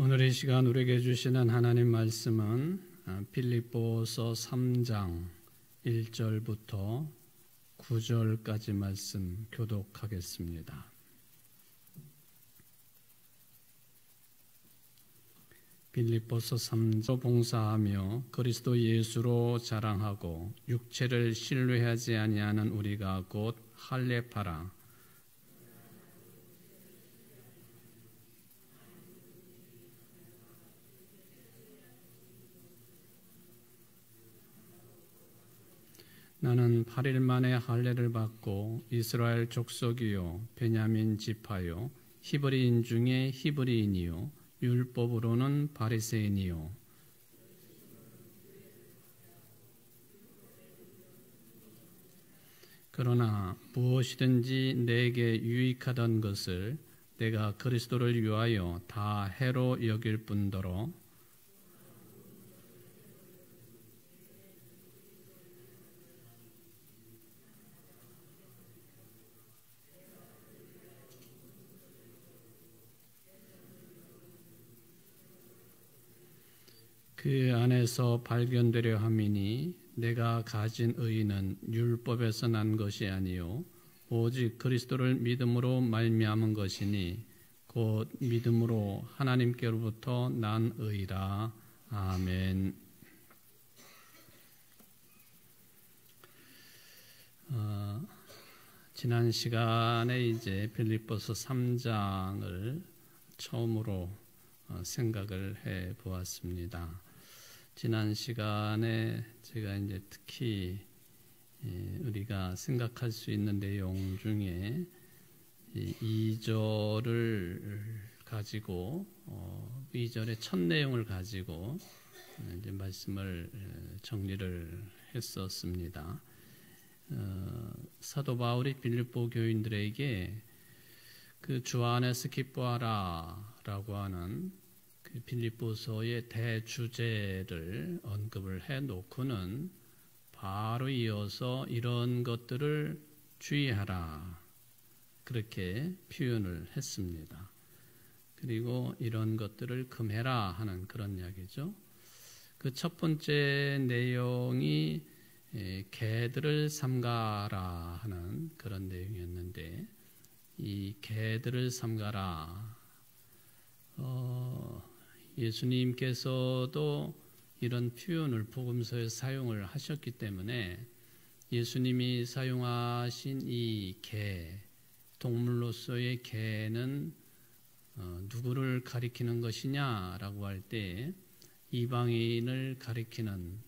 오늘 이 시간 우리에게 주시는 하나님 말씀은 빌립보서 3장 1절부터 9절까지 말씀 교독하겠습니다. 빌립보서 3장 봉사하며 그리스도 예수로 자랑하고 육체를 신뢰하지 아니하는 우리가 곧 할례파라. 나는 8일 만에 할례를 받고 이스라엘 족속이요 베냐민 지파요 히브리인 중에 히브리인이요 율법으로는 바리새인이요 그러나 무엇이든지 내게 유익하던 것을 내가 그리스도를 위하여 다 해로 여길 뿐더러 그 안에서 발견되려 함이니 내가 가진 의는 율법에서 난 것이 아니요 오직 그리스도를 믿음으로 말미암은 것이니 곧 믿음으로 하나님께로부터 난 의라. 아멘. 지난 시간에 이제 빌립보서 3장을 처음으로 생각을 해 보았습니다. 지난 시간에 제가 이제 특히 우리가 생각할 수 있는 내용 중에 2절을 가지고 2절의 첫 내용을 가지고 이제 말씀을 정리를 했었습니다. 사도 바울이 빌립보 교인들에게 그 주 안에서 기뻐하라라고 하는 그 빌립보서의 대주제를 언급을 해놓고는 바로 이어서 이런 것들을 주의하라 그렇게 표현을 했습니다. 그리고 이런 것들을 금해라 하는 그런 이야기죠. 그 첫 번째 내용이 개들을 삼가라 하는 그런 내용이었는데 이 개들을 삼가라 예수님께서도 이런 표현을 복음서에 사용을 하셨기 때문에 예수님이 사용하신 이 개, 동물로서의 개는 누구를 가리키는 것이냐라고 할 때 이방인을 가리키는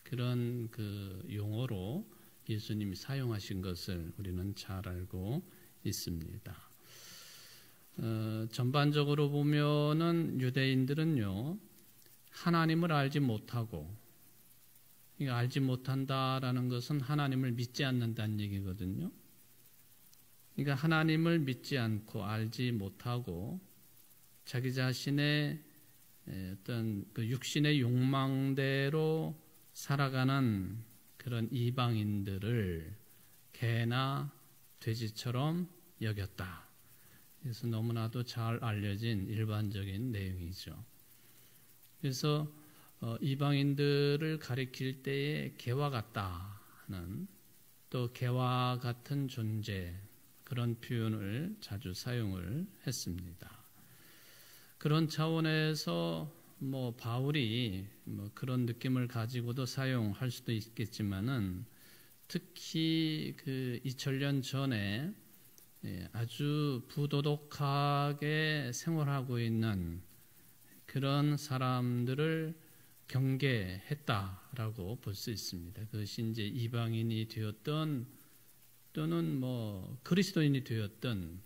그런 그 용어로 예수님이 사용하신 것을 우리는 잘 알고 있습니다. 전반적으로 보면은 유대인들은요 하나님을 알지 못하고 알지 못한다라는 것은 하나님을 믿지 않는다는 얘기거든요. 그러니까 하나님을 믿지 않고 알지 못하고 자기 자신의 어떤 그 육신의 욕망대로 살아가는 그런 이방인들을 개나 돼지처럼 여겼다. 그래서 너무나도 잘 알려진 일반적인 내용이죠. 그래서 이방인들을 가리킬 때에 개와 같다는 또 개와 같은 존재 그런 표현을 자주 사용을 했습니다. 그런 차원에서 바울이 그런 느낌을 가지고도 사용할 수도 있겠지만은 특히 그 2000년 전에 아주 부도덕하게 생활하고 있는 그런 사람들을 경계했다라고 볼 수 있습니다. 그것이 이제 이방인이 되었던 또는 그리스도인이 되었던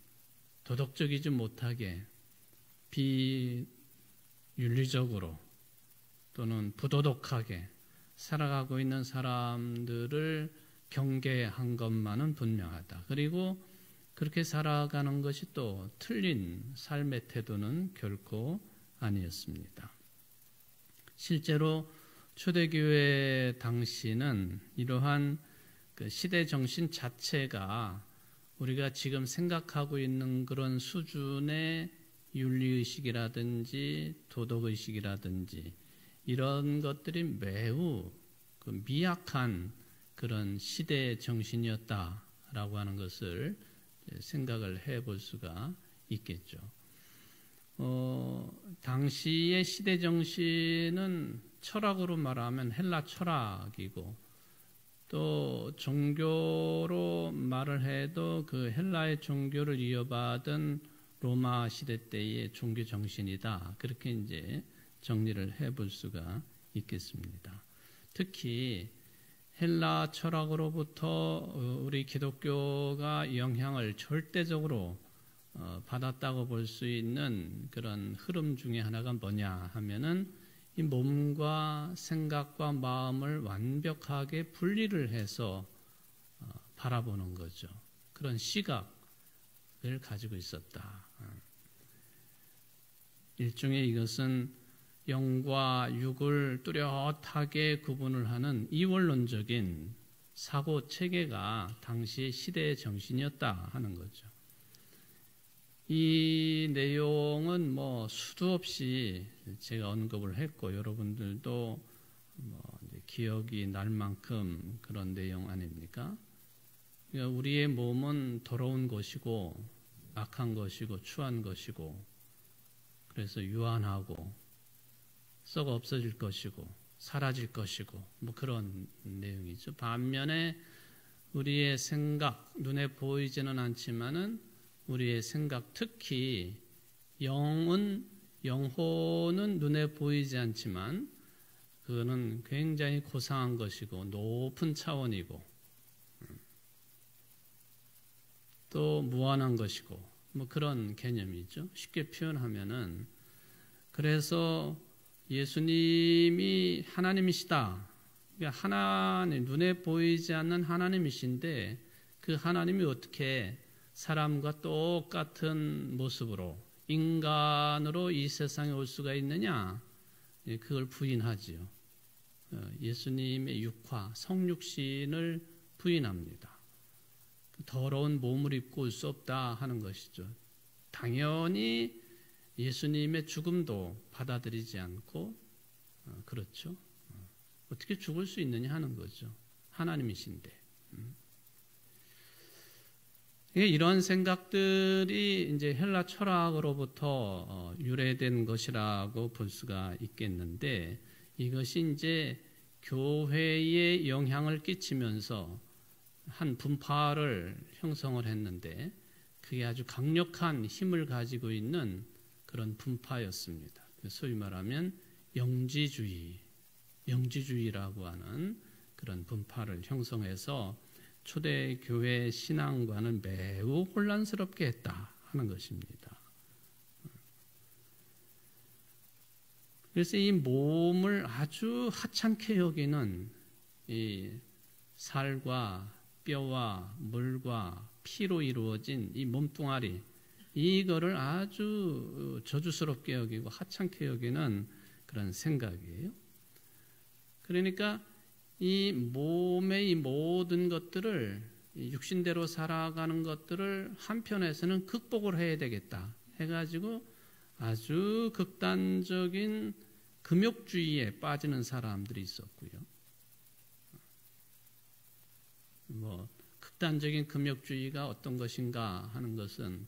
도덕적이지 못하게 비윤리적으로 또는 부도덕하게 살아가고 있는 사람들을 경계한 것만은 분명하다. 그리고 그렇게 살아가는 것이 또 틀린 삶의 태도는 결코 아니었습니다. 실제로 초대교회 당시는 이러한 그 시대 정신 자체가 우리가 지금 생각하고 있는 그런 수준의 윤리의식이라든지 도덕의식이라든지 이런 것들이 매우 미약한 그런 시대의 정신이었다라고 하는 것을 생각을 해볼 수가 있겠죠. 당시의 시대 정신은 철학으로 말하면 헬라 철학이고 또 종교로 말을 해도 그 헬라의 종교를 이어받은 로마 시대 때의 종교 정신이다. 그렇게 이제 정리를 해볼 수가 있겠습니다. 특히 헬라 철학으로부터 우리 기독교가 영향을 절대적으로 받았다고 볼 수 있는 그런 흐름 중에 하나가 뭐냐 하면은 이 몸과 생각과 마음을 완벽하게 분리를 해서 바라보는 거죠. 그런 시각을 가지고 있었다. 일종의 이것은 영과 육을 뚜렷하게 구분을 하는 이원론적인 사고 체계가 당시의 시대의 정신이었다 하는 거죠. 이 내용은 수도 없이 제가 언급을 했고 여러분들도 기억이 날 만큼 그런 내용 아닙니까? 그러니까 우리의 몸은 더러운 것이고 악한 것이고 추한 것이고 그래서 유한하고 썩어 없어질 것이고 사라질 것이고 그런 내용이죠. 반면에 우리의 생각, 눈에 보이지는 않지만은 우리의 생각, 특히 영혼은 눈에 보이지 않지만 그거는 굉장히 고상한 것이고 높은 차원이고 또 무한한 것이고 그런 개념이죠. 쉽게 표현하면은 그래서 예수님이 하나님이시다. 그러니까 하나님, 눈에 보이지 않는 하나님이신데 그 하나님이 어떻게 사람과 똑같은 모습으로 인간으로 이 세상에 올 수가 있느냐? 그걸 부인하지요. 예수님의 육화, 성육신을 부인합니다. 더러운 몸을 입고 올 수 없다 하는 것이죠. 당연히 예수님의 죽음도 받아들이지 않고 그렇죠. 어떻게 죽을 수 있느냐 하는 거죠. 하나님이신데. 이런 생각들이 이제 헬라 철학으로부터 유래된 것이라고 볼 수가 있겠는데 이것이 이제 교회에 영향을 끼치면서 한 분파를 형성을 했는데 그게 아주 강력한 힘을 가지고 있는 그런 분파였습니다. 소위 말하면 영지주의라고 하는 그런 분파를 형성해서 초대교회 신앙과는 매우 혼란스럽게 했다 하는 것입니다. 그래서 이 몸을 아주 하찮게 여기는 이 살과 뼈와 물과 피로 이루어진 이 몸뚱아리 이거를 아주 저주스럽게 여기고 하찮게 여기는 그런 생각이에요. 그러니까 이 몸의 이 모든 것들을 육신대로 살아가는 것들을 한편에서는 극복을 해야 되겠다 해가지고 아주 극단적인 금욕주의에 빠지는 사람들이 있었고요. 극단적인 금욕주의가 어떤 것인가 하는 것은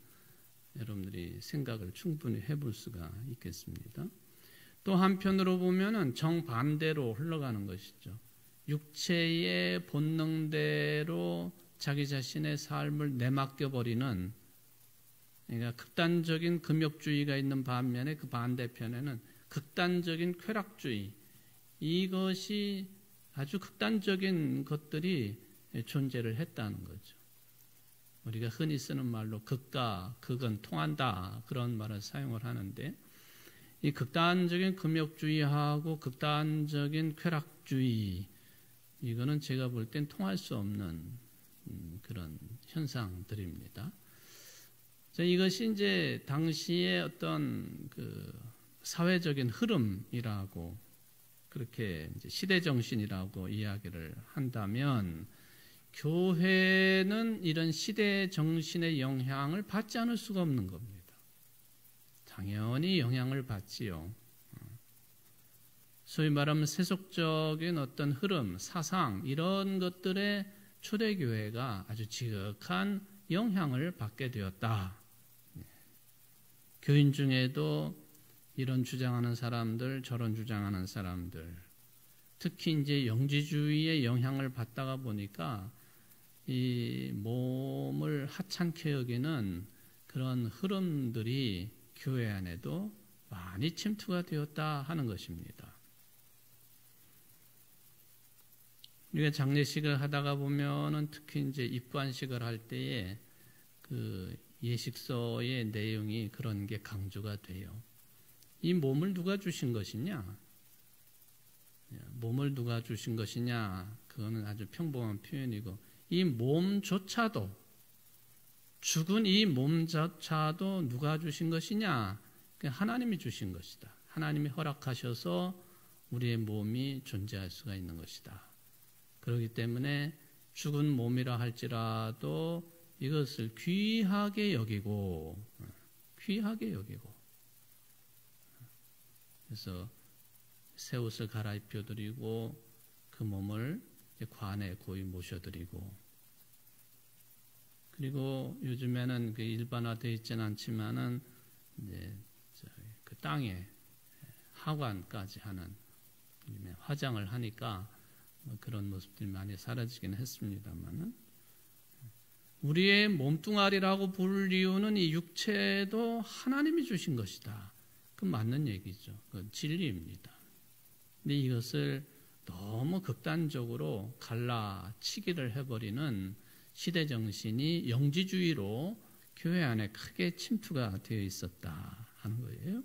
여러분들이 생각을 충분히 해볼 수가 있겠습니다. 또 한편으로 보면은 정반대로 흘러가는 것이죠. 육체의 본능대로 자기 자신의 삶을 내맡겨버리는 그러니까 극단적인 금욕주의가 있는 반면에 그 반대편에는 극단적인 쾌락주의 이것이 아주 극단적인 것들이 존재를 했다는 거죠. 우리가 흔히 쓰는 말로 극과 극은 통한다 그런 말을 사용을 하는데 이 극단적인 금욕주의하고 극단적인 쾌락주의 이거는 제가 볼 땐 통할 수 없는 그런 현상들입니다. 자, 이것이 이제 당시의 어떤 그 사회적인 흐름이라고 그렇게 이제 시대 정신이라고 이야기를 한다면 교회는 이런 시대 정신의 영향을 받지 않을 수가 없는 겁니다. 당연히 영향을 받지요. 소위 말하면 세속적인 어떤 흐름, 사상 이런 것들에 초대교회가 아주 지극한 영향을 받게 되었다. 교인 중에도 이런 주장하는 사람들, 저런 주장하는 사람들, 특히 이제 영지주의의 영향을 받다가 보니까 이 몸을 하찮게 여기는 그런 흐름들이 교회 안에도 많이 침투가 되었다 하는 것입니다. 우리가 장례식을 하다가 보면은 특히 이제 입관식을 할 때에 그 예식서의 내용이 그런 게 강조가 돼요. 이 몸을 누가 주신 것이냐? 몸을 누가 주신 것이냐? 그거는 아주 평범한 표현이고, 이 몸조차도, 죽은 이 몸조차도 누가 주신 것이냐? 하나님이 주신 것이다. 하나님이 허락하셔서 우리의 몸이 존재할 수가 있는 것이다. 그렇기 때문에 죽은 몸이라 할지라도 이것을 귀하게 여기고, 그래서 새 옷을 갈아입혀드리고 그 몸을 관에 고이 모셔드리고, 그리고 요즘에는 그 일반화되어 있지는 않지만은 이제 그 땅에 하관까지 하는 화장을 하니까 그런 모습들이 많이 사라지긴 했습니다만은, 우리의 몸뚱아리라고 부를 이유는 이 육체도 하나님이 주신 것이다. 그건 맞는 얘기죠. 그건 진리입니다. 근데 이것을 너무 극단적으로 갈라치기를 해버리는 시대 정신이 영지주의로 교회 안에 크게 침투가 되어 있었다 하는 거예요.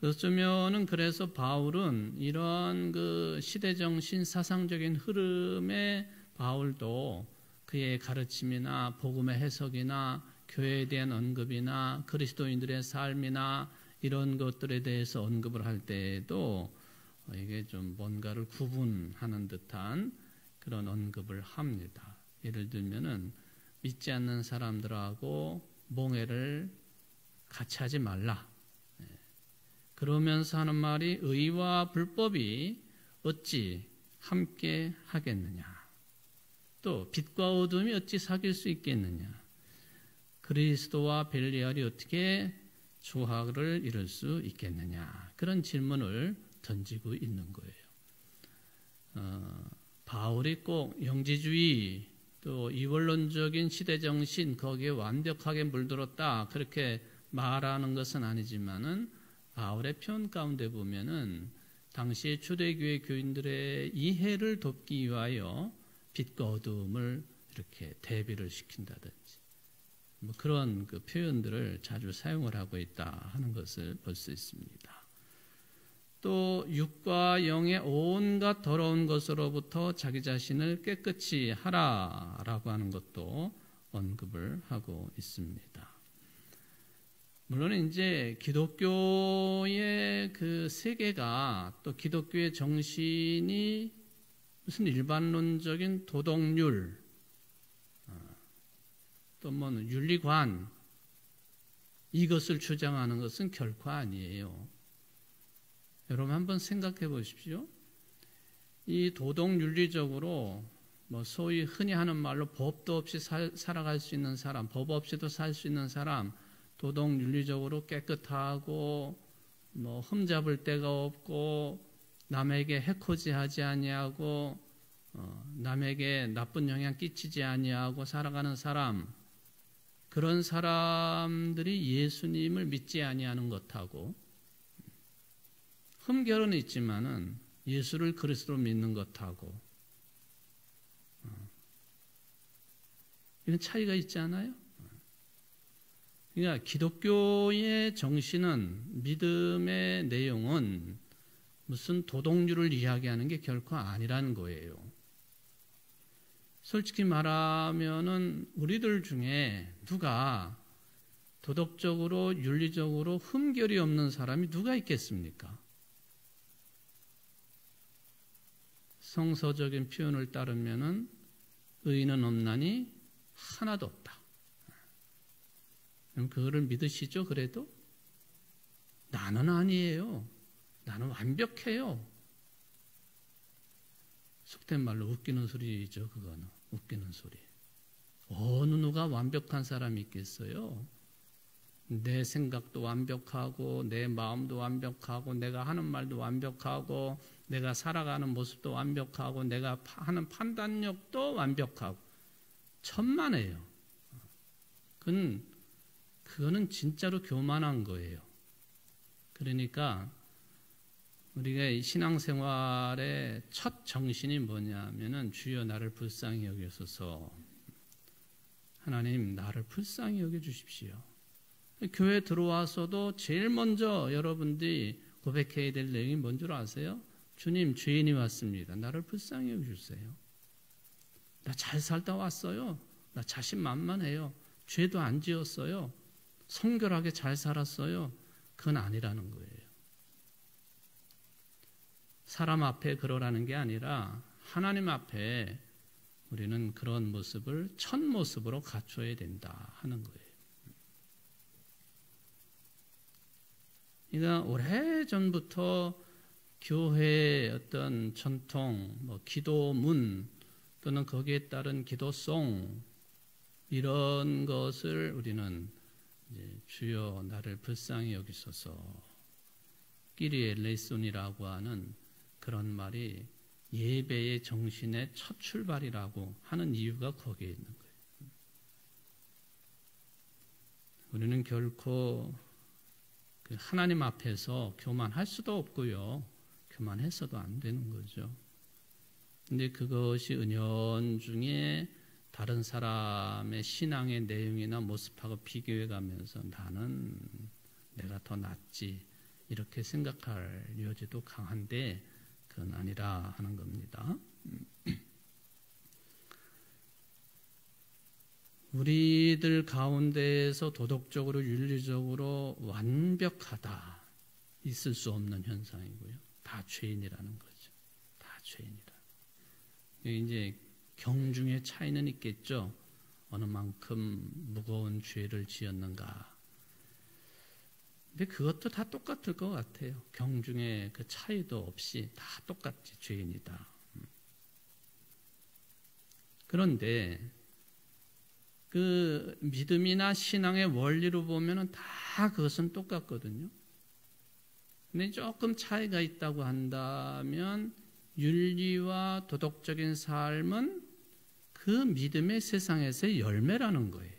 어쩌면은 그래서 바울은 이런 그 시대 정신 사상적인 흐름에 바울도 그의 가르침이나 복음의 해석이나 교회에 대한 언급이나 그리스도인들의 삶이나 이런 것들에 대해서 언급을 할 때에도 이게 좀 뭔가를 구분하는 듯한 그런 언급을 합니다. 예를 들면은 믿지 않는 사람들하고 몽회를 같이 하지 말라. 그러면서 하는 말이, 의와 불법이 어찌 함께 하겠느냐. 또 빛과 어둠이 어찌 사귈 수 있겠느냐. 그리스도와 벨리알이 어떻게 조화를 이룰 수 있겠느냐. 그런 질문을 던지고 있는 거예요. 바울이 꼭 영지주의 또 이원론적인 시대정신 거기에 완벽하게 물들었다 그렇게 말하는 것은 아니지만은, 바울의 표현 가운데 보면은 당시 초대교회 교인들의 이해를 돕기 위하여 빛과 어둠을 이렇게 대비를 시킨다든지 그런 그 표현들을 자주 사용을 하고 있다 하는 것을 볼 수 있습니다. 또 육과 영의 온갖 더러운 것으로부터 자기 자신을 깨끗이 하라라고 하는 것도 언급을 하고 있습니다. 물론 이제 기독교의 그 세계가, 또 기독교의 정신이 무슨 일반론적인 도덕률, 또 뭐 윤리관 이것을 주장하는 것은 결코 아니에요. 여러분 한번 생각해 보십시오. 이 도덕윤리적으로 뭐 소위 흔히 하는 말로 법도 없이 살아갈 수 있는 사람, 법 없이도 살 수 있는 사람, 도덕윤리적으로 깨끗하고 뭐 흠잡을 데가 없고 남에게 해코지하지 아니하고 남에게 나쁜 영향 끼치지 아니하고 살아가는 사람, 그런 사람들이 예수님을 믿지 아니하는 것하고, 흠결은 있지만은 예수를 그리스도로 믿는 것하고 이런 차이가 있지 않아요? 그러니까 기독교의 정신은, 믿음의 내용은 무슨 도덕률을 이야기하는 게 결코 아니라는 거예요. 솔직히 말하면은 우리들 중에 누가 도덕적으로 윤리적으로 흠결이 없는 사람이 누가 있겠습니까? 성서적인 표현을 따르면은 의인은 없나니 하나도 없다. 그럼 그거를 믿으시죠? 그래도? 나는 아니에요. 나는 완벽해요. 속된 말로 웃기는 소리죠. 그거는 웃기는 소리. 어느 누가 완벽한 사람이 있겠어요? 내 생각도 완벽하고 내 마음도 완벽하고 내가 하는 말도 완벽하고 내가 살아가는 모습도 완벽하고 내가 하는 판단력도 완벽하고 천만에요. 그거는 진짜로 교만한 거예요. 그러니까 우리가 신앙생활의 첫 정신이 뭐냐면은 주여 나를 불쌍히 여기소서. 하나님 나를 불쌍히 여겨주십시오. 교회 들어와서도 제일 먼저 여러분들이 고백해야 될 내용이 뭔 줄 아세요? 주님, 죄인이 왔습니다. 나를 불쌍히 여겨주세요. 나 잘 살다 왔어요. 나 자신만만해요. 죄도 안 지었어요. 성결하게 잘 살았어요. 그건 아니라는 거예요. 사람 앞에 그러라는 게 아니라 하나님 앞에 우리는 그런 모습을 첫 모습으로 갖춰야 된다 하는 거예요. 그러니까 오래전부터 교회의 어떤 전통, 기도문 또는 거기에 따른 기도송 이런 것을 우리는 이제 주여 나를 불쌍히 여기소서 끼리에 레이손이라고 하는 그런 말이 예배의 정신의 첫 출발이라고 하는 이유가 거기에 있는 거예요. 우리는 결코 하나님 앞에서 교만할 수도 없고요. 교만해서도 안 되는 거죠. 근데 그것이 은연중에 다른 사람의 신앙의 내용이나 모습하고 비교해 가면서 나는 내가 더 낫지 이렇게 생각할 여지도 강한데 그건 아니라 하는 겁니다. 우리들 가운데에서 도덕적으로 윤리적으로 완벽하다 있을 수 없는 현상이고요. 다 죄인이라는 거죠. 다 죄인이라. 이제 경중의 차이는 있겠죠. 어느 만큼 무거운 죄를 지었는가. 근데 그것도 다 똑같을 것 같아요. 경중의 그 차이도 없이 다 똑같이 죄인이다. 그런데 그 믿음이나 신앙의 원리로 보면은 다 그것은 똑같거든요. 근데 조금 차이가 있다고 한다면 윤리와 도덕적인 삶은 그 믿음의 세상에서의 열매라는 거예요.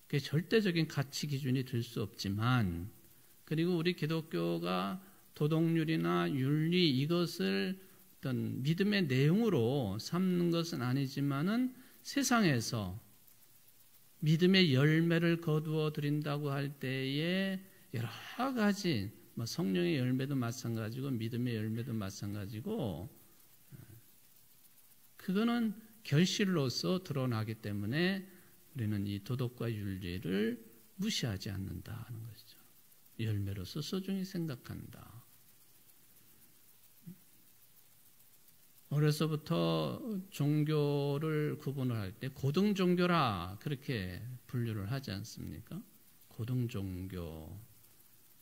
그게 절대적인 가치 기준이 될 수 없지만, 그리고 우리 기독교가 도덕률이나 윤리 이것을 어떤 믿음의 내용으로 삼는 것은 아니지만은 세상에서 믿음의 열매를 거두어 드린다고 할 때에 여러 가지 성령의 열매도 마찬가지고 믿음의 열매도 마찬가지고 그거는 결실로서 드러나기 때문에 우리는 이 도덕과 윤리를 무시하지 않는다 하는 것이죠. 열매로서 소중히 생각한다. 어려서부터 종교를 구분을 할 때 고등종교라 그렇게 분류를 하지 않습니까?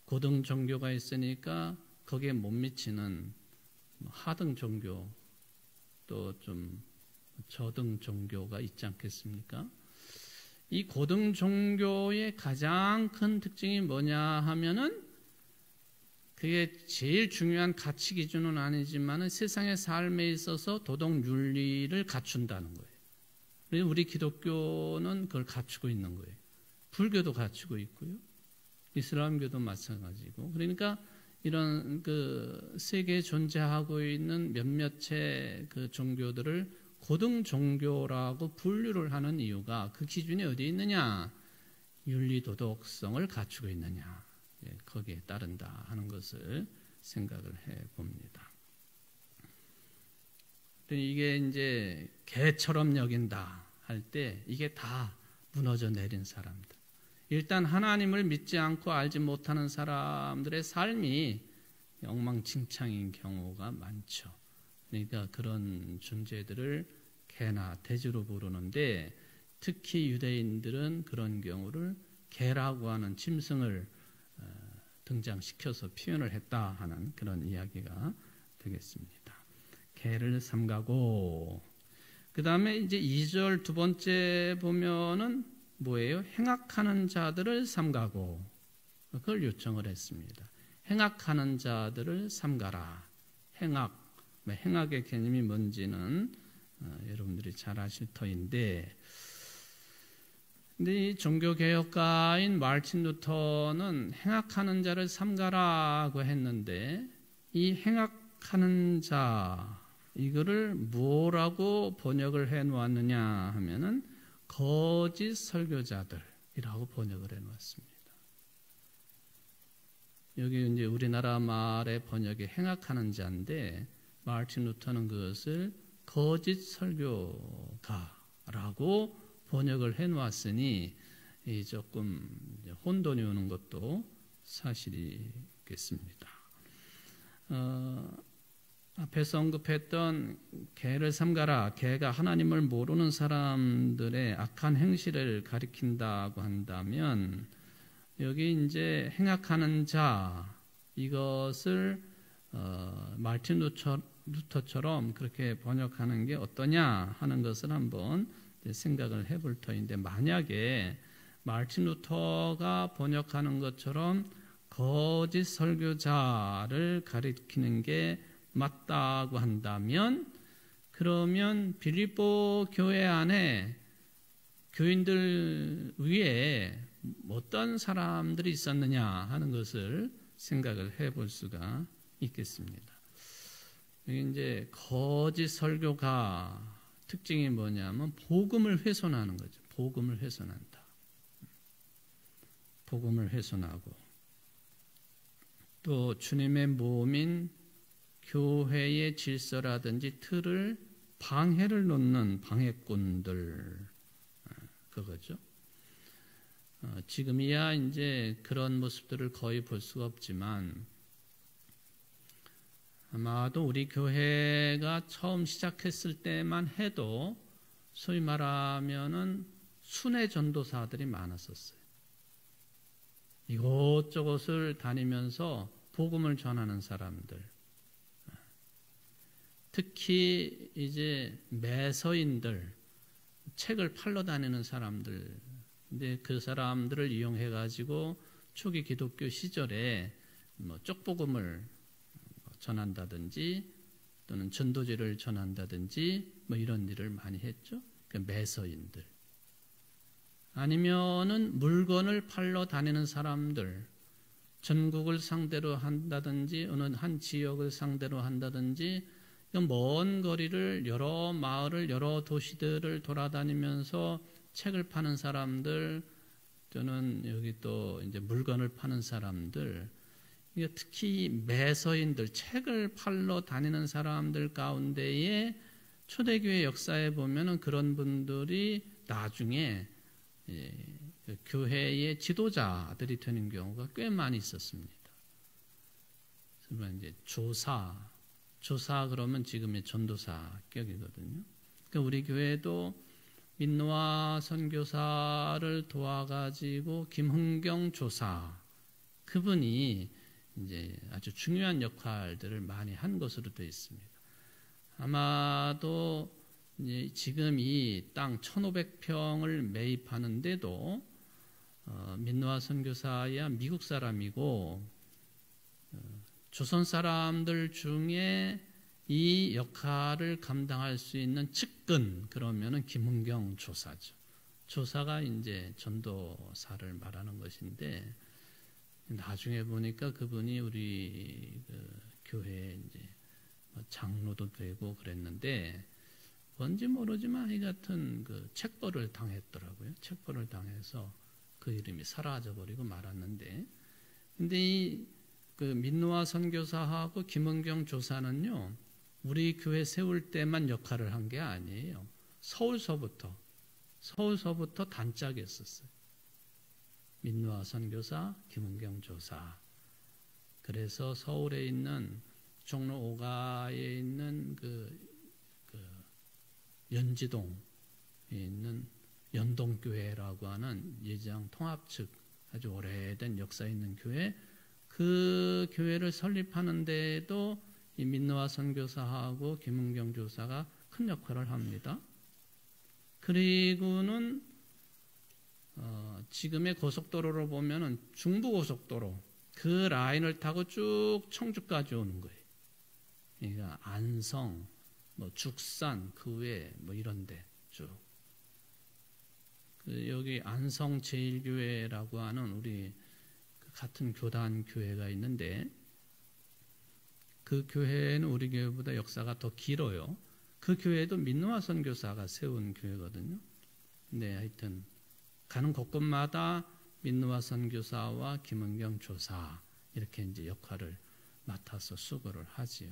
고등종교가 있으니까 거기에 못 미치는 하등종교 또 좀 저등종교가 있지 않겠습니까? 이 고등종교의 가장 큰 특징이 뭐냐 하면은 그게 제일 중요한 가치 기준은 아니지만 세상의 삶에 있어서 도덕 윤리를 갖춘다는 거예요. 우리 기독교는 그걸 갖추고 있는 거예요. 불교도 갖추고 있고요. 이슬람교도 마찬가지고. 그러니까 이런 그 세계에 존재하고 있는 몇몇의 그 종교들을 고등 종교라고 분류를 하는 이유가 그 기준이 어디에 있느냐? 윤리 도덕성을 갖추고 있느냐? 거기에 따른다 하는 것을 생각을 해 봅니다. 이게 이제 개처럼 여긴다 할 때 이게 다 무너져 내린 사람들. 일단 하나님을 믿지 않고 알지 못하는 사람들의 삶이 엉망진창인 경우가 많죠. 그러니까 그런 존재들을 개나 돼지로 부르는데 특히 유대인들은 그런 경우를 개라고 하는 짐승을 등장시켜서 표현을 했다 하는 그런 이야기가 되겠습니다. 개를 삼가고, 그 다음에 이제 2절 두 번째 보면은 뭐예요? 행악하는 자들을 삼가고, 그걸 요청을 했습니다. 행악하는 자들을 삼가라. 행악의 개념이 뭔지는 여러분들이 잘 아실 터인데, 근데 이 종교개혁가인 마르틴 루터는 행악하는 자를 삼가라고 했는데, 이 행악하는 자, 이거를 뭐라고 번역을 해 놓았느냐 하면은 거짓 설교자들이라고 번역을 해 놓았습니다. 여기 이제 우리나라 말의 번역이 행악하는 자인데, 마르틴 루터는 그것을 거짓 설교가라고 번역을 해 놓았으니 조금 혼돈이 오는 것도 사실이겠습니다. 앞에서 언급했던 개를 삼가라, 개가 하나님을 모르는 사람들의 악한 행실을 가리킨다고 한다면, 여기 이제 행악하는 자, 이것을 마르틴 루터처럼 그렇게 번역하는 게 어떠냐 하는 것을 한번 생각을 해볼 터인데, 만약에 마르틴 루터가 번역하는 것처럼 거짓 설교자를 가리키는 게 맞다고 한다면, 그러면 빌립보 교회 안에 교인들 위에 어떤 사람들이 있었느냐 하는 것을 생각을 해볼 수가 있겠습니다. 여기 이제 거짓 설교가 특징이 뭐냐면 복음을 훼손하는 거죠. 복음을 훼손한다. 복음을 훼손하고, 또 주님의 몸인 교회의 질서라든지 틀을 방해를 놓는 방해꾼들, 그거죠. 지금이야 이제 그런 모습들을 거의 볼 수가 없지만, 아마도 우리 교회가 처음 시작했을 때만 해도 소위 말하면은 순회 전도사들이 많았었어요. 이곳저곳을 다니면서 복음을 전하는 사람들, 특히 이제 매서인들, 책을 팔러 다니는 사람들, 근데 그 사람들을 이용해 가지고 초기 기독교 시절에 쪽복음을 전한다든지 또는 전도제를 전한다든지 이런 일을 많이 했죠. 그 매서인들, 아니면은 물건을 팔러 다니는 사람들, 전국을 상대로 한다든지 어느 한 지역을 상대로 한다든지 먼 거리를 여러 마을을 여러 도시들을 돌아다니면서 책을 파는 사람들, 또는 여기 또 이제 물건을 파는 사람들, 특히 매서인들, 책을 팔러 다니는 사람들 가운데에 초대교회 역사에 보면은 그런 분들이 나중에 교회의 지도자들이 되는 경우가 꽤 많이 있었습니다. 그러면 이제 조사 그러면 지금의 전도사 격이거든요. 그러니까 우리 교회도 민노아 선교사를 도와가지고 김흥경 조사, 그분이 이제 아주 중요한 역할들을 많이 한 것으로 되어 있습니다. 아마도 이제 지금 이 땅 1,500평을 매입하는데도 민노아 선교사야 미국 사람이고, 조선 사람들 중에 이 역할을 감당할 수 있는 측근, 그러면은 김흥경 조사죠. 조사가 이제 전도사를 말하는 것인데, 나중에 보니까 그분이 우리 교회 이제 장로도 되고 그랬는데, 뭔지 모르지만 이 같은 책벌을 당했더라고요. 책벌을 당해서 그 이름이 사라져 버리고 말았는데, 근데 이 민노아 선교사하고 김은경 조사는요, 우리 교회 세울 때만 역할을 한 게 아니에요. 서울서부터 단짝이었었어요. 민노아 선교사, 김은경 조사. 그래서 서울에 있는 종로 5가에 있는 연지동에 있는 연동교회라고 하는 예장 통합 측 아주 오래된 역사 있는 교회, 그 교회를 설립하는 데에도 이 민노아 선교사하고 김은경 조사가 큰 역할을 합니다. 그리고는 지금의 고속도로로 보면은 중부고속도로 그 라인을 타고 쭉 청주까지 오는 거예요. 그러니까 안성, 뭐 죽산, 그 외 뭐 이런데 쭉. 여기 안성 제일교회라고 하는 우리 같은 교단 교회가 있는데 그 교회는 우리 교회보다 역사가 더 길어요. 그 교회도 민노아 선교사가 세운 교회거든요. 근데 하여튼 가는 곳곳마다 민노아 선교사와 김은경 조사 이렇게 이제 역할을 맡아서 수고를 하지요.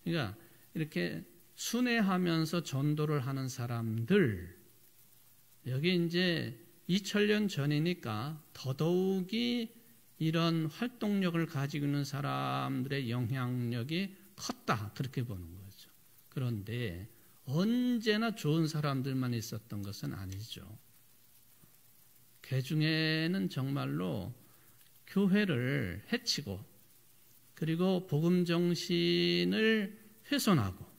그러니까 이렇게 순회하면서 전도를 하는 사람들, 여기 이제 2000년 전이니까 더더욱이 이런 활동력을 가지고 있는 사람들의 영향력이 컸다, 그렇게 보는 거죠. 그런데 언제나 좋은 사람들만 있었던 것은 아니죠. 그 중에는 정말로 교회를 해치고 그리고 복음 정신을 훼손하고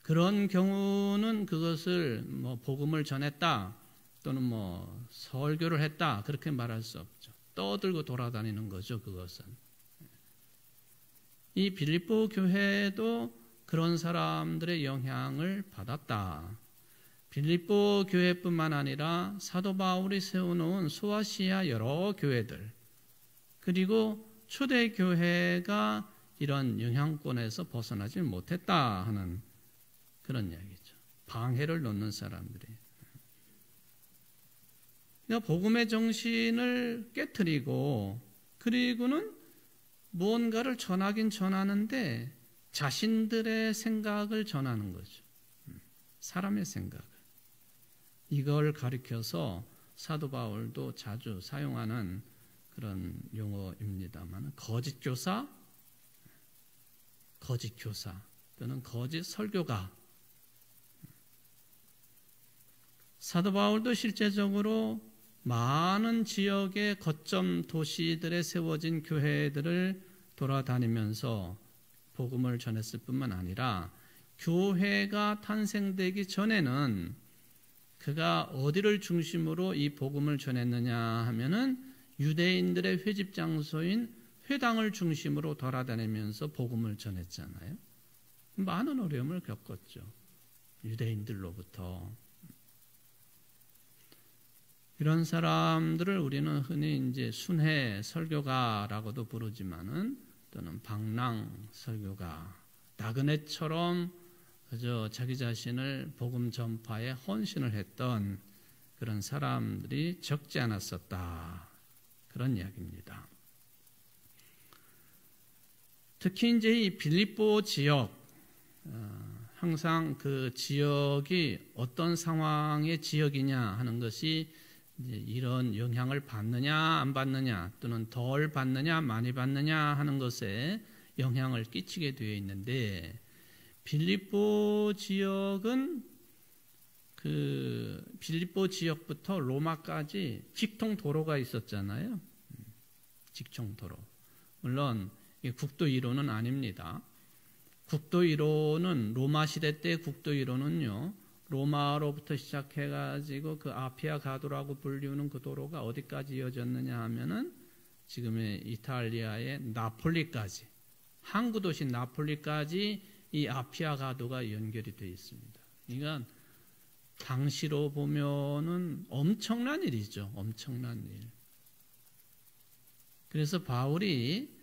그런 경우는 그것을 뭐 복음을 전했다 또는 뭐 설교를 했다 그렇게 말할 수 없죠. 떠들고 돌아다니는 거죠. 그것은. 이 빌립보 교회도 그런 사람들의 영향을 받았다. 빌립보 교회뿐만 아니라 사도 바울이 세워놓은 소아시아 여러 교회들 그리고 초대교회가 이런 영향권에서 벗어나지 못했다 하는 그런 이야기죠. 방해를 놓는 사람들이. 그러니까 복음의 정신을 깨트리고 그리고는 무언가를 전하긴 전하는데 자신들의 생각을 전하는 거죠. 사람의 생각을. 이걸 가리켜서 사도 바울도 자주 사용하는 그런 용어입니다만 거짓 교사 또는 거짓 설교가. 사도 바울도 실제적으로 많은 지역의 거점 도시들에 세워진 교회들을 돌아다니면서 복음을 전했을 뿐만 아니라 교회가 탄생되기 전에는 그가 어디를 중심으로 이 복음을 전했느냐 하면은 유대인들의 회집 장소인 회당을 중심으로 돌아다니면서 복음을 전했잖아요. 많은 어려움을 겪었죠. 유대인들로부터. 이런 사람들을 우리는 흔히 이제 순회 설교가라고도 부르지만은 또는 방랑 설교가, 나그네처럼 그저 자기 자신을 복음 전파에 헌신을 했던 그런 사람들이 적지 않았었다. 그런 이야기입니다. 특히 이제 이 빌립보 지역, 항상 그 지역이 어떤 상황의 지역이냐 하는 것이 이제 이런 영향을 받느냐 안 받느냐 또는 덜 받느냐 많이 받느냐 하는 것에 영향을 끼치게 되어 있는데 빌립보 지역은 그 빌립보 지역부터 로마까지 직통 도로가 있었잖아요. 직통 도로. 물론 국도 1호는 아닙니다. 국도 1호는 로마 시대 때 국도 1호는요. 로마로부터 시작해가지고 그 아피아 가도라고 불리우는 그 도로가 어디까지 이어졌느냐 하면은 지금의 이탈리아의 나폴리까지, 항구 도시 나폴리까지 이 아피아 가도가 연결이 되어 있습니다. 그러니까 당시로 보면은 엄청난 일이죠. 엄청난 일. 그래서 바울이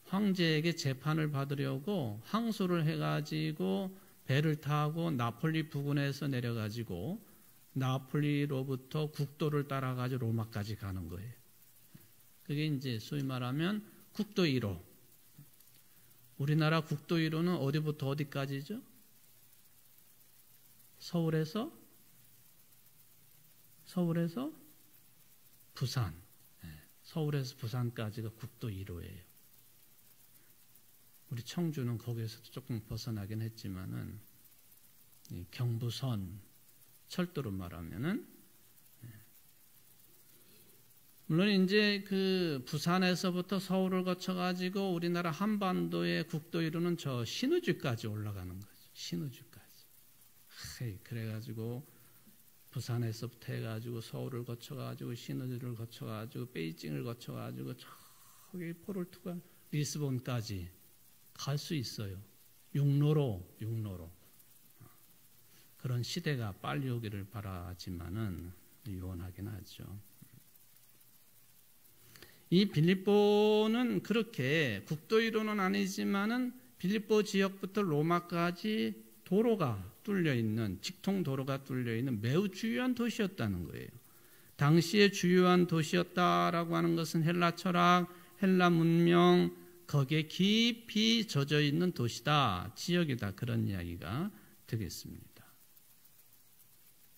황제에게 재판을 받으려고 항소를 해가지고 배를 타고 나폴리 부근에서 내려가지고 나폴리로부터 국도를 따라가지고 로마까지 가는 거예요. 그게 이제 소위 말하면 국도 1호. 우리나라 국도 1호는 어디부터 어디까지죠? 서울에서 부산. 서울에서 부산까지가 국도 1호예요. 우리 청주는 거기에서도 조금 벗어나긴 했지만은 경부선 철도로 말하면은 물론 이제 그 부산에서부터 서울을 거쳐가지고 우리나라 한반도의 국도 이루는 저 신의주까지 올라가는 거죠. 신의주까지. 그래가지고 부산에서부터 해가지고 서울을 거쳐가지고 신의주를 거쳐가지고 베이징을 거쳐가지고 저기 포르투갈 리스본까지 갈 수 있어요. 육로로. 그런 시대가 빨리 오기를 바라지만은 유언하긴 하죠. 이 빌립보는 그렇게 국도 이로는 아니지만은 빌립보 지역부터 로마까지 도로가 뚫려 있는, 직통 도로가 뚫려 있는 매우 주요한 도시였다는 거예요. 당시에 주요한 도시였다라고 하는 것은 헬라 철학, 헬라 문명, 거기에 깊이 젖어 있는 도시다, 지역이다, 그런 이야기가 되겠습니다.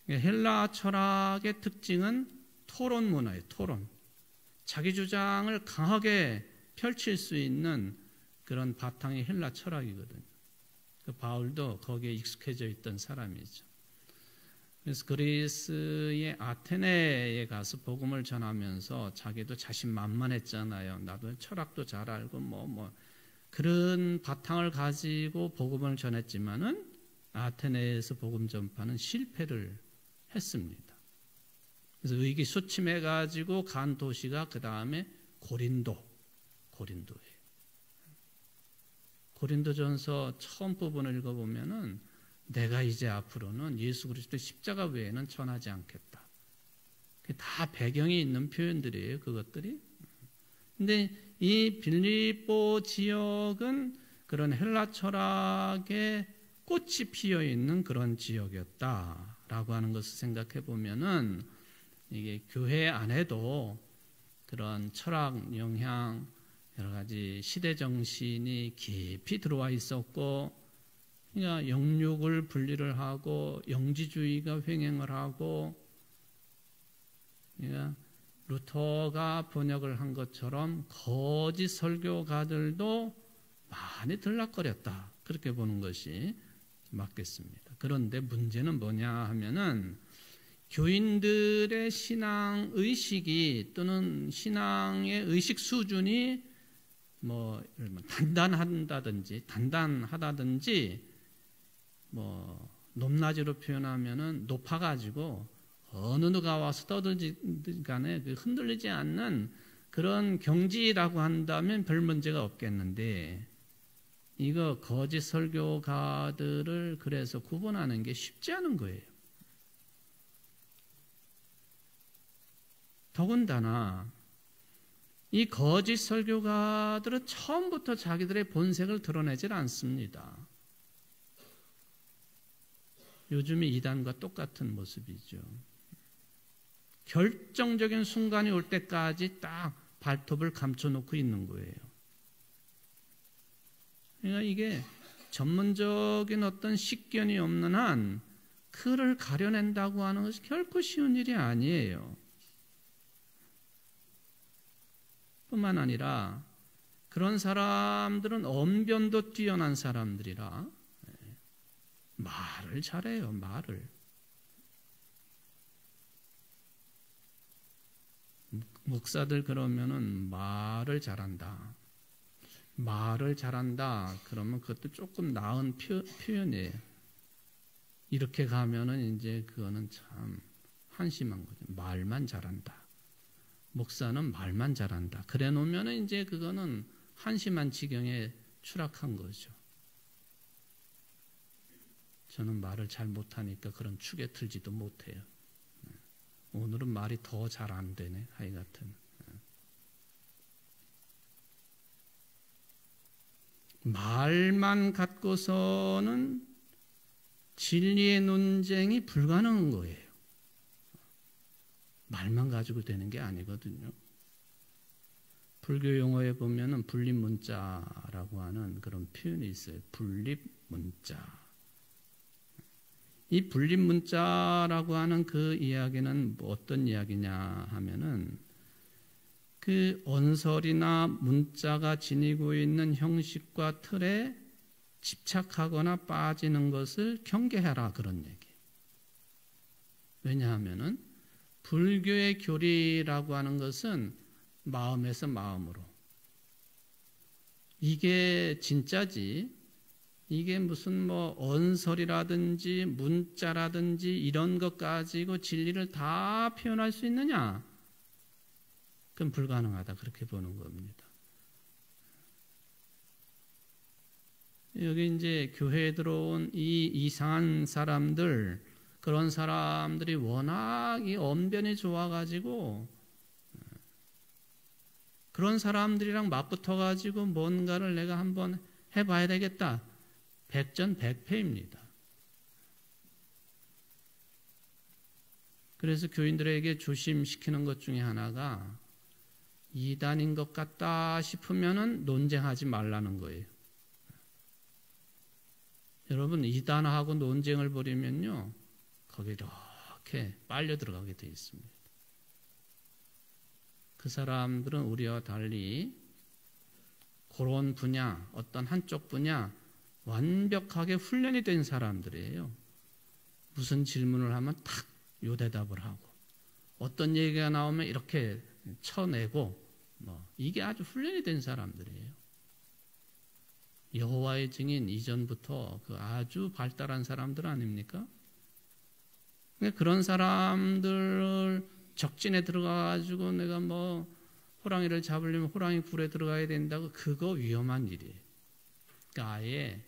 헬라 철학의 특징은 토론 문화예요. 토론. 자기 주장을 강하게 펼칠 수 있는 그런 바탕이 헬라 철학이거든요. 그 바울도 거기에 익숙해져 있던 사람이죠. 그래서 그리스의 아테네에 가서 복음을 전하면서 자기도 자신만만했잖아요. 나도 철학도 잘 알고 그런 바탕을 가지고 복음을 전했지만은 아테네에서 복음 전파는 실패를 했습니다. 그래서 의기소침해 가지고 간 도시가 그 다음에 고린도예요. 고린도전서 처음 부분을 읽어보면은 내가 이제 앞으로는 예수 그리스도 십자가 외에는 전하지 않겠다. 다 배경이 있는 표현들이에요, 그것들이. 근데 이 빌립보 지역은 그런 헬라 철학의 꽃이 피어 있는 그런 지역이었다라고 하는 것을 생각해 보면은 이게 교회 안에도 그런 철학 영향, 여러 가지 시대 정신이 깊이 들어와 있었고, 그러니까 영육을 분리를 하고 영지주의가 횡행을 하고, 그러니까 루터가 번역을 한 것처럼 거짓 설교가들도 많이 들락거렸다, 그렇게 보는 것이 맞겠습니다. 그런데 문제는 뭐냐 하면은 교인들의 신앙 의식이 또는 신앙의 의식 수준이 단단하다든지 높낮이로 표현하면은 높아가지고 어느 누가 와서 떠들지 간에 흔들리지 않는 그런 경지라고 한다면 별 문제가 없겠는데, 이거 거짓 설교가들을 그래서 구분하는 게 쉽지 않은 거예요. 더군다나 이 거짓 설교가들은 처음부터 자기들의 본색을 드러내질 않습니다. 요즘의 이단과 똑같은 모습이죠. 결정적인 순간이 올 때까지 딱 발톱을 감춰놓고 있는 거예요. 그러니까 이게 전문적인 어떤 식견이 없는 한 그를 가려낸다고 하는 것이 결코 쉬운 일이 아니에요. 뿐만 아니라 그런 사람들은 언변도 뛰어난 사람들이라 말을 잘해요. 말을. 목사들 그러면은 말을 잘한다. 그러면 그것도 조금 나은 표현이에요. 이렇게 가면은 이제 그거는 참 한심한 거죠. 말만 잘한다. 목사는 말만 잘한다. 그래 놓으면은 이제 그거는 한심한 지경에 추락한 거죠. 저는 말을 잘 못하니까 그런 축에 들지도 못해요. 오늘은 말이 더 잘 안 되네. 하여튼 말만 갖고서는 진리의 논쟁이 불가능한 거예요. 말만 가지고 되는 게 아니거든요. 불교 용어에 보면은 분립문자라고 하는 그런 표현이 있어요. 분립문자. 이 분립문자라고 하는 그 이야기는 어떤 이야기냐 하면은 그 언설이나 문자가 지니고 있는 형식과 틀에 집착하거나 빠지는 것을 경계해라, 그런 얘기. 왜냐하면은 불교의 교리라고 하는 것은 마음에서 마음으로. 이게 진짜지. 이게 무슨 뭐 언설이라든지 문자라든지 이런 것 가지고 진리를 다 표현할 수 있느냐? 그건 불가능하다. 그렇게 보는 겁니다. 여기 이제 교회에 들어온 이 이상한 사람들, 그런 사람들이 워낙 이 언변이 좋아가지고 그런 사람들이랑 맞붙어가지고 뭔가를 내가 한번 해봐야 되겠다. 백전백패입니다. 그래서 교인들에게 조심시키는 것 중에 하나가 이단인 것 같다 싶으면은 논쟁하지 말라는 거예요. 여러분, 이단하고 논쟁을 벌이면요, 거기 이렇게 빨려 들어가게 되어 있습니다. 그 사람들은 우리와 달리 그런 분야, 어떤 한쪽 분야 완벽하게 훈련이 된 사람들이에요. 무슨 질문을 하면 탁 요 대답을 하고, 어떤 얘기가 나오면 이렇게 쳐내고, 이게 아주 훈련이 된 사람들이에요. 여호와의 증인 이전부터 그 아주 발달한 사람들 아닙니까? 그런 사람들을 적진에 들어가가지고 내가 뭐 호랑이를 잡으려면 호랑이 굴에 들어가야 된다고, 그거 위험한 일이에요. 그러니까 아예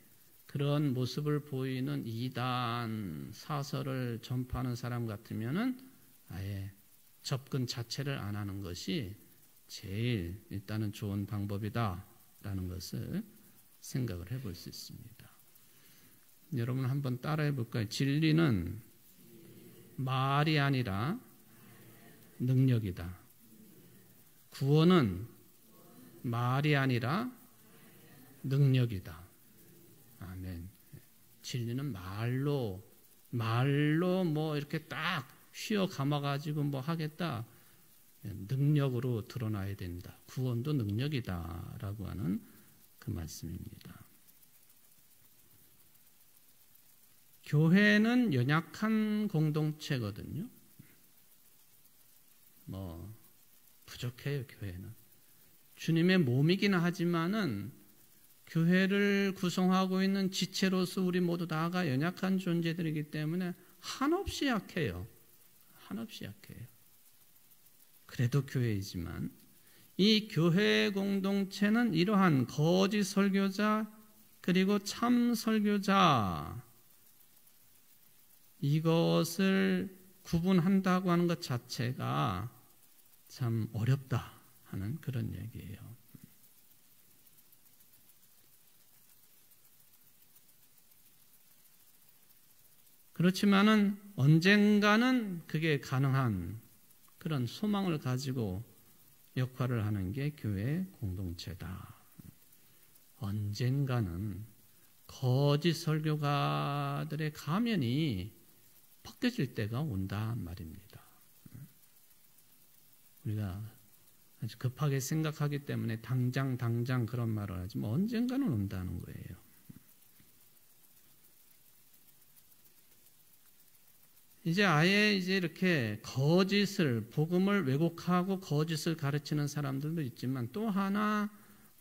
그런 모습을 보이는 이단 사설을 전파하는 사람 같으면은 아예 접근 자체를 안 하는 것이 제일 일단은 좋은 방법이다라는 것을 생각을 해볼 수 있습니다. 여러분 한번 따라해 볼까요? 진리는 말이 아니라 능력이다. 구원은 말이 아니라 능력이다. 아멘. 진리는 말로 뭐 이렇게 딱 휘어 감아가지고 뭐 하겠다. 능력으로 드러나야 된다. 구원도 능력이다라고 하는 그 말씀입니다. 교회는 연약한 공동체거든요. 부족해요, 교회는. 주님의 몸이긴 하지만은 교회를 구성하고 있는 지체로서 우리 모두 다가 연약한 존재들이기 때문에 한없이 약해요. 한없이 약해요. 그래도 교회이지만 이 교회 공동체는 이러한 거짓 설교자 그리고 참 설교자, 이것을 구분한다고 하는 것 자체가 참 어렵다 하는 그런 얘기예요. 그렇지만은 언젠가는 그게 가능한 그런 소망을 가지고 역할을 하는 게 교회 공동체다. 언젠가는 거짓 설교가들의 가면이 벗겨질 때가 온단 말입니다. 우리가 아주 급하게 생각하기 때문에 당장 그런 말을 하지만 언젠가는 온다는 거예요. 이제 아예 이렇게 복음을 왜곡하고 거짓을 가르치는 사람들도 있지만, 또 하나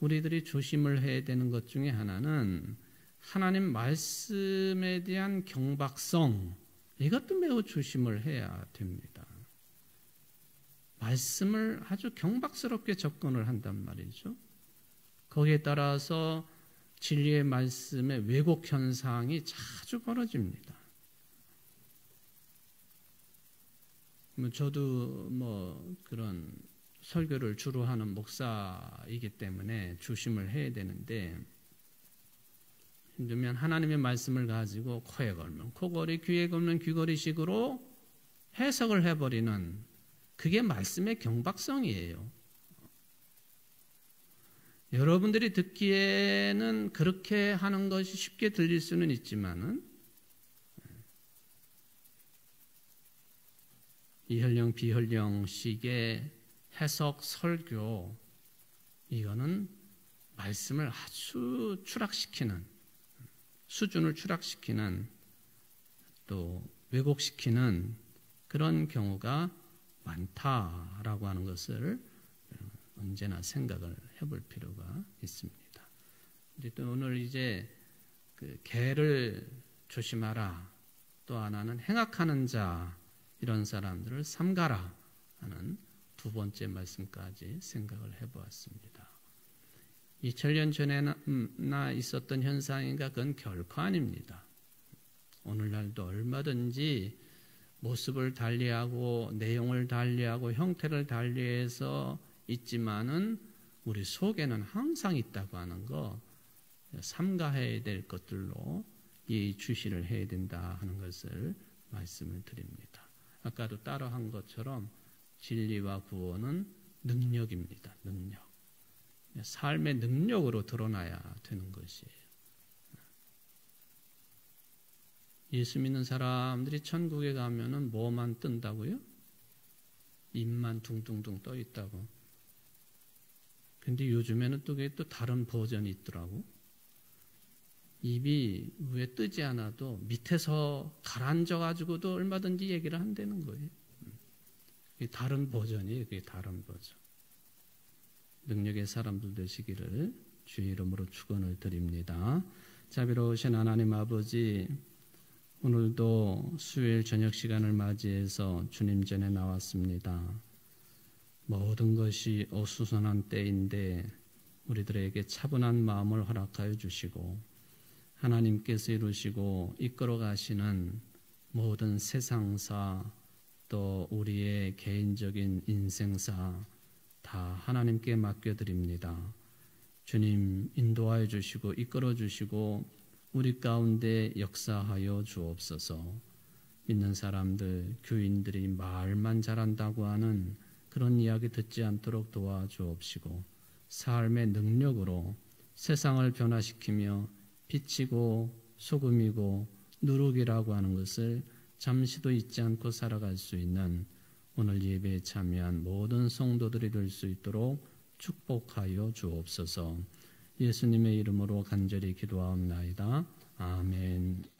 우리들이 조심을 해야 되는 것 중에 하나는 하나님 말씀에 대한 경박성, 이것도 매우 조심을 해야 됩니다. 말씀을 아주 경박스럽게 접근을 한단 말이죠. 거기에 따라서 진리의 말씀의 왜곡 현상이 자주 벌어집니다. 저도 그런 설교를 주로 하는 목사이기 때문에 조심을 해야 되는데, 힘들면 하나님의 말씀을 가지고 코에 걸면 코걸이, 귀에 걸면 귀걸이식으로 해석을 해버리는, 그게 말씀의 경박성이에요. 여러분들이 듣기에는 그렇게 하는 것이 쉽게 들릴 수는 있지만은, 이혈령 비혈령식의 해석 설교, 이거는 말씀을 아주 추락시키는, 수준을 추락시키는, 또 왜곡시키는 그런 경우가 많다라고 하는 것을 언제나 생각을 해볼 필요가 있습니다. 또 오늘 이제 그 개를 조심하라, 또 하나는 행악하는 자, 이런 사람들을 삼가라 하는 두 번째 말씀까지 생각을 해보았습니다. 2000년 전에나 있었던 현상인가? 그건 결코 아닙니다. 오늘날도 얼마든지 모습을 달리하고 내용을 달리하고 형태를 달리해서 있지만은 우리 속에는 항상 있다고 하는 거 삼가해야 될 것들로 예의주시를 해야 된다 하는 것을 말씀을 드립니다. 아까도 따로 한 것처럼 진리와 구원은 능력입니다. 능력. 삶의 능력으로 드러나야 되는 것이에요. 예수 믿는 사람들이 천국에 가면은 뭐만 뜬다고요? 입만 둥둥둥 떠 있다고. 근데 요즘에는 또 그게 또 다른 버전이 있더라고. 입이 위에 뜨지 않아도 밑에서 가라앉아가지고도 얼마든지 얘기를 한다는 거예요. 그게 다른 버전이에요. 그게 다른 버전. 능력의 사람들 되시기를 주의 이름으로 축원을 드립니다. 자비로우신 하나님 아버지, 오늘도 수요일 저녁 시간을 맞이해서 주님 전에 나왔습니다. 모든 것이 어수선한 때인데 우리들에게 차분한 마음을 허락하여 주시고 하나님께서 이루시고 이끌어 가시는 모든 세상사 또 우리의 개인적인 인생사 다 하나님께 맡겨드립니다. 주님 인도하여 주시고 이끌어 주시고 우리 가운데 역사하여 주옵소서. 믿는 사람들, 교인들이 말만 잘한다고 하는 그런 이야기 듣지 않도록 도와주옵시고 삶의 능력으로 세상을 변화시키며 빛이고 소금이고 누룩이라고 하는 것을 잠시도 잊지 않고 살아갈 수 있는 오늘 예배에 참여한 모든 성도들이 될 수 있도록 축복하여 주옵소서. 예수님의 이름으로 간절히 기도하옵나이다. 아멘.